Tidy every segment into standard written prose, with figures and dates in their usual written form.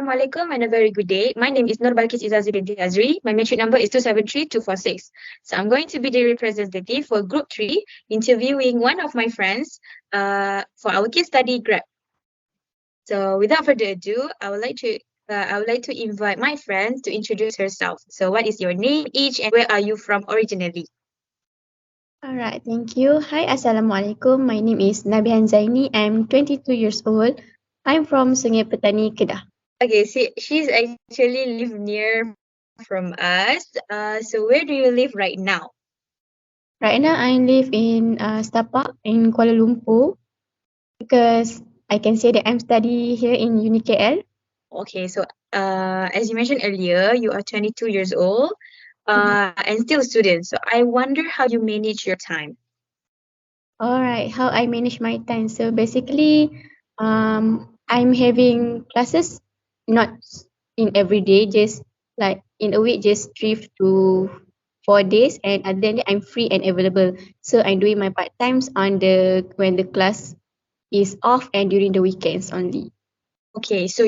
Assalamualaikum and a very good day. My name is Balqis Izazi binti AZRI. My matric number is 273246. So I'm going to be the representative for Group 3, interviewing one of my friends for our case study grab. So without further ado, I would like to invite my friend to introduce herself. So what is your name, age, and where are you from originally? Alright, thank you. Hi, Assalamualaikum. My name is Nabihan Zaini. I'm 22 years old. I'm from Sungai Petani, Kedah. Okay, she's actually live near from us. So where do you live right now? Right now, I live in Setapak in Kuala Lumpur because I can say that I'm studying here in UniKL. Okay, so as you mentioned earlier, you are 22 years old and still a student. So I wonder how you manage your time. Alright, how I manage my time. So basically, I'm having classes not in every day, just like in a week, just 3 to 4 days, and then I'm free and available. So I'm doing my part times on the when the class is off and during the weekends only. Okay, so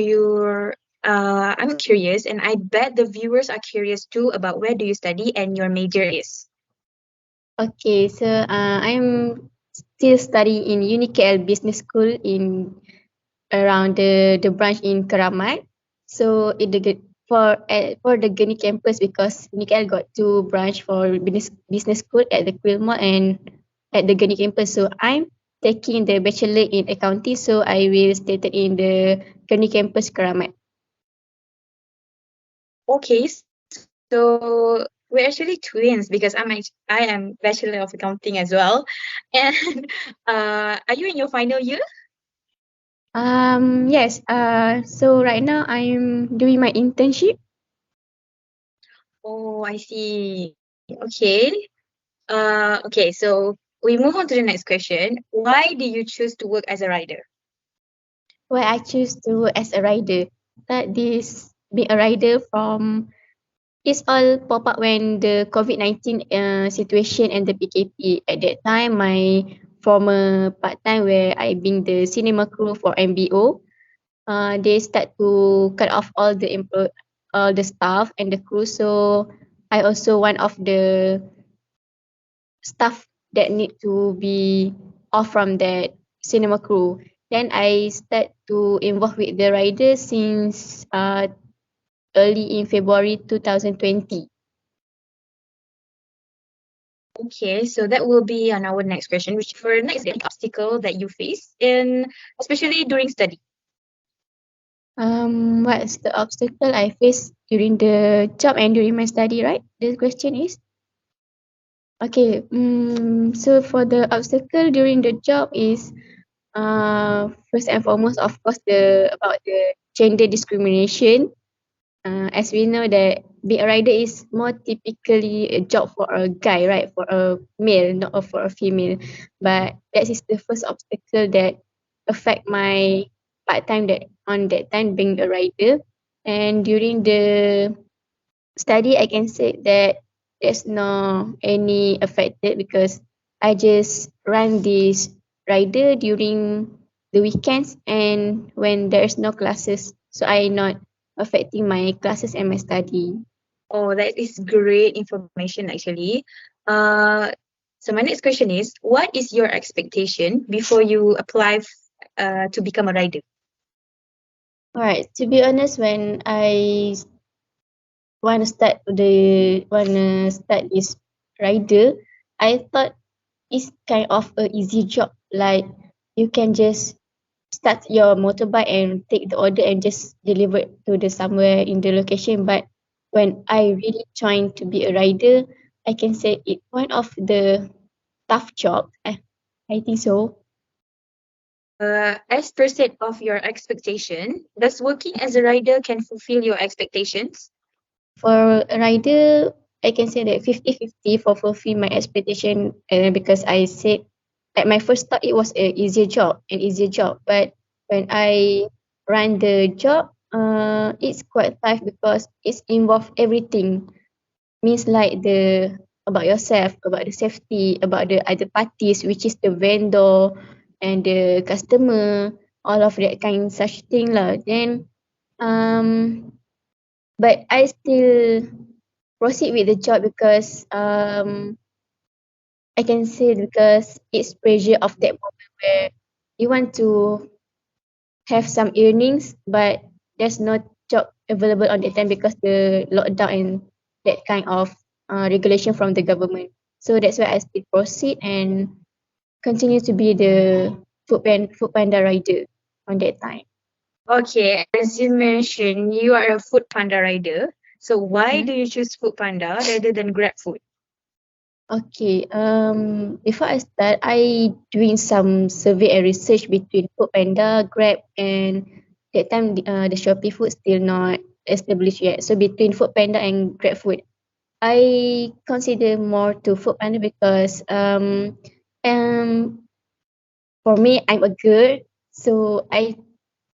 I'm curious, and I bet the viewers are curious too about where do you study and your major is. Okay, so I'm still studying in UniKL Business School in around the branch in Keramat. So for the Geni campus, because UniKL got 2 branch for business school at the Quill Mall and at the Geni campus. So I'm taking the bachelor in accounting. So I will stay in the Geni campus Keramat. Okay, so we're actually twins because I am Bachelor of Accounting as well. And are you in your final year? Yes. So right now I'm doing my internship. Oh, I see. Okay. Okay, so we move on to the next question. Why did you choose to work as a rider? Why I choose to work as a rider. That this being a rider from it's all pop up when the COVID-19 situation and the PKP. At that time, my former part time where I been the cinema crew for MBO, they start to cut off all the staff and the crew. So I also one of the staff that need to be off from that cinema crew. Then I start to involve with the riders since early in February 2020. Okay, so that will be on our next question, which for next the obstacle that you face in especially during study. What's the obstacle I face during the job and during my study, right? The question is. Okay. So for the obstacle during the job is first and foremost, of course, about the gender discrimination. As we know that being a rider is more typically a job for a guy, right? For a male, not for a female. But that is the first obstacle that affect my part time that on that time being a rider. And during the study, I can say that there's no any affected because I just run this rider during the weekends and when there's no classes. So I not affecting my classes and my study. Oh, that is great information actually. Uh, so my next question is, what is your expectation before you apply to become a rider? Alright, to be honest, when I wanna start this rider, I thought it's kind of a easy job. Like you can just start your motorbike and take the order and just deliver it to the somewhere in the location. But when I really trying to be a rider, I can say it one of the tough job. I think so. As per set of your expectation, does working as a rider can fulfill your expectations? For a rider, I can say that 50-50 for fulfill my expectation because I said at my first thought it was an easier job. But when I run the job, it's quite tough because it's involve everything. Means like the about yourself, about the safety, about the other parties, which is the vendor and the customer, all of that kind such thing lah. Then But I still proceed with the job because I can say because it's pressure of that moment where you want to have some earnings, but there's no job available on that time because the lockdown and that kind of regulation from the government. So that's why I still proceed and continue to be the food panda rider on that time. Okay, as you mentioned, you are a food panda rider. So why Hmm? do you choose food panda rather than Grab food? Okay. Before I start, I doing some survey and research between Foodpanda, Grab, and that time the Shopee food still not established yet. So between Foodpanda and Grab food, I consider more to Foodpanda because for me I'm a girl, so I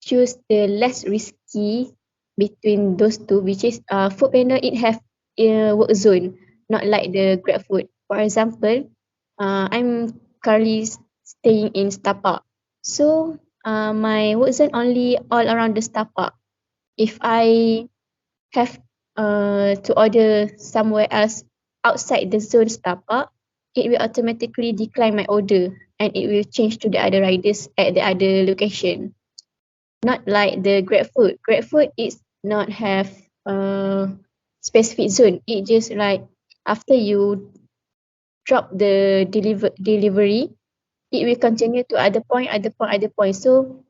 choose the less risky between those two, which is Foodpanda. It have a work zone, not like the Grab food. For example, I'm currently staying in Star Park, so my work zone only all around the Star Park. If I have to order somewhere else outside the zone Star Park, it will automatically decline my order and it will change to the other riders at the other location. Not like the Grab food. Grab food is not have a specific zone. It just like after you drop the delivery, it will continue to other point, other point, other point. So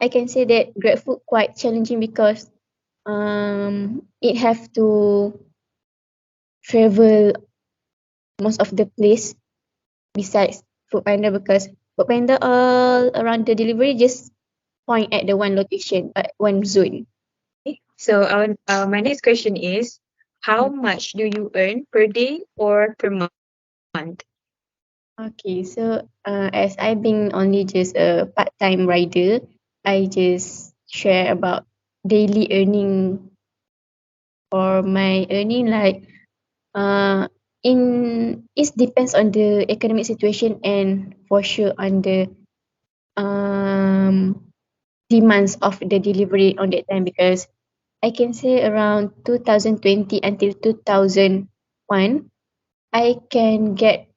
I can say that Grab food quite challenging because it have to travel most of the place besides Foodpanda because Foodpanda all around the delivery just point at the one location, one zone. So my next question is, how much do you earn per day or per month? Okay, so as I being only just a part-time rider, I just share about daily earning or my earning like uh in it depends on the economic situation and for sure on the um demands of the delivery on that time because I can say around 2020 until 2001 I can get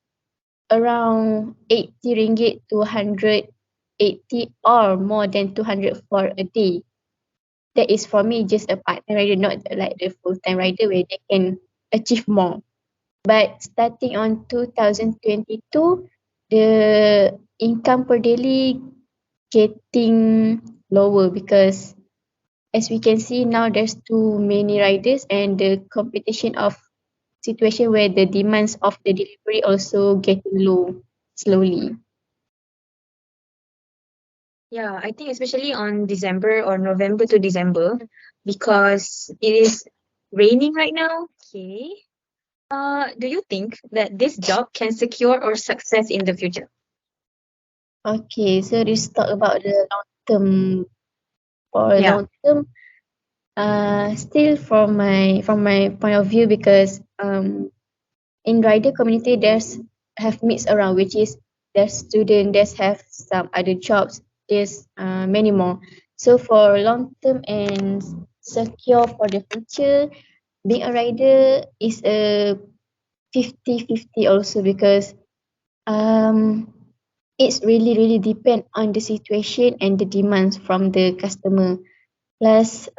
around 80 ringgit to 180 or more than 200 for a day. That is for me just a part-time rider, not like the full-time rider where they can achieve more. But starting on 2022, the income per daily getting lower because as we can see now there's too many riders and the competition of situation where the demands of the delivery also getting low slowly. Yeah, I think especially on December or November to December because it is raining right now. Okay. Do you think that this job can secure or success in the future? Okay, so let's talk about the long term. For Yeah. long term, still from my point of view because in rider community there's have mix around which is there's student there's have some other jobs there's many more. So for long term and secure for the future, being a rider is a 50-50 also because um it's really depend on the situation and the demands from the customer. Plus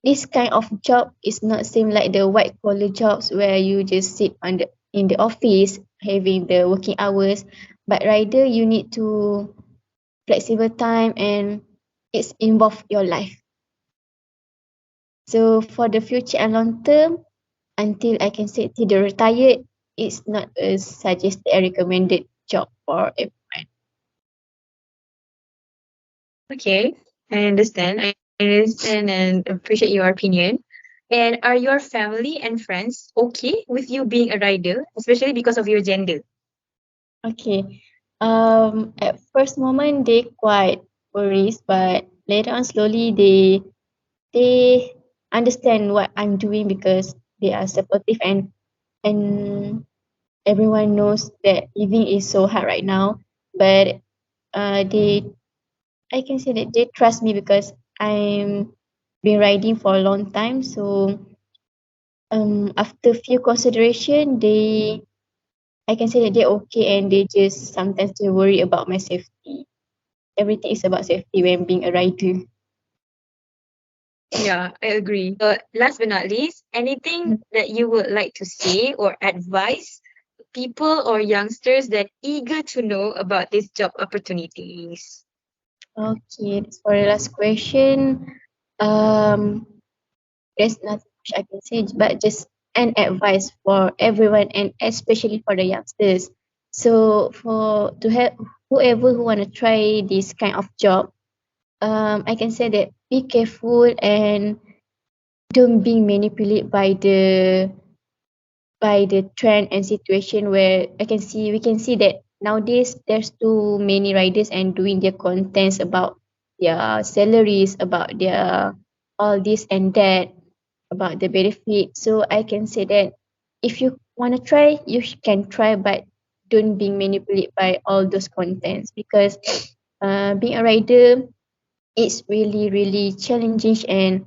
this kind of job is not same like the white collar jobs where you just sit on the in the office having the working hours, but rather you need to flexible time and it's involve your life. So for the future and long term, until I can say till the retired, it's not a suggested or recommended job for everyone. Okay. I understand and appreciate your opinion. And are your family and friends okay with you being a rider, especially because of your gender? Okay. At first moment they quite worries, but later on slowly they understand what I'm doing because they are supportive and everyone knows that living is so hard right now. But they I can say that they trust me because I'm been riding for a long time. So after few consideration, I can say that they're okay, and they just sometimes they worry about my safety. Everything is about safety when being a rider. Yeah, I agree. Last but not least, anything that you would like to say or advise people or youngsters that eager to know about these job opportunities? Okay, for the last question, um, there's nothing much I can say, but just an advice for everyone and especially for the youngsters. So for to help whoever who wanna try this kind of job, I can say that be careful and don't be manipulated by the trend and situation where we can see that nowadays there's too many riders and doing their contents about their salaries, about their all this and that, about the benefit. So I can say that if you want to try, can try, but don't be manipulated by all those contents because being a rider is really really challenging, and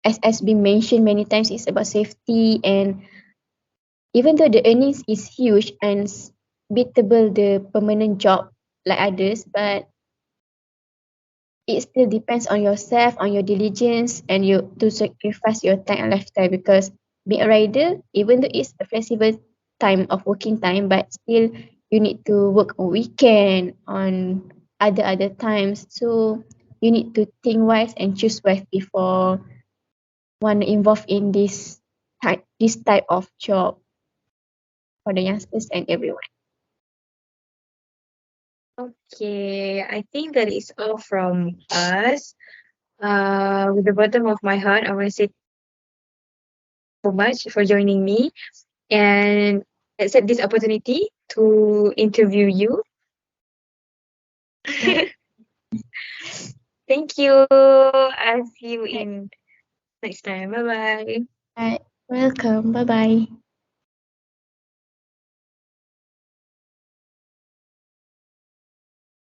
as been mentioned many times, it's about safety. And even though the earnings is huge and beatable the permanent job like others, but it still depends on yourself, on your diligence, and you to sacrifice your time and lifestyle. Because being a rider, even though it's a flexible time of working time, but still you need to work on weekend, on other times. So you need to think wise and choose wise before want to involve in this type of job for the youngsters and everyone. Okay, I think that is all from us. With the bottom of my heart, I want to say so much for joining me and accept this opportunity to interview you. Yeah. Thank you. I'll see you Right. in next time. Bye bye. Right. Welcome. Bye bye.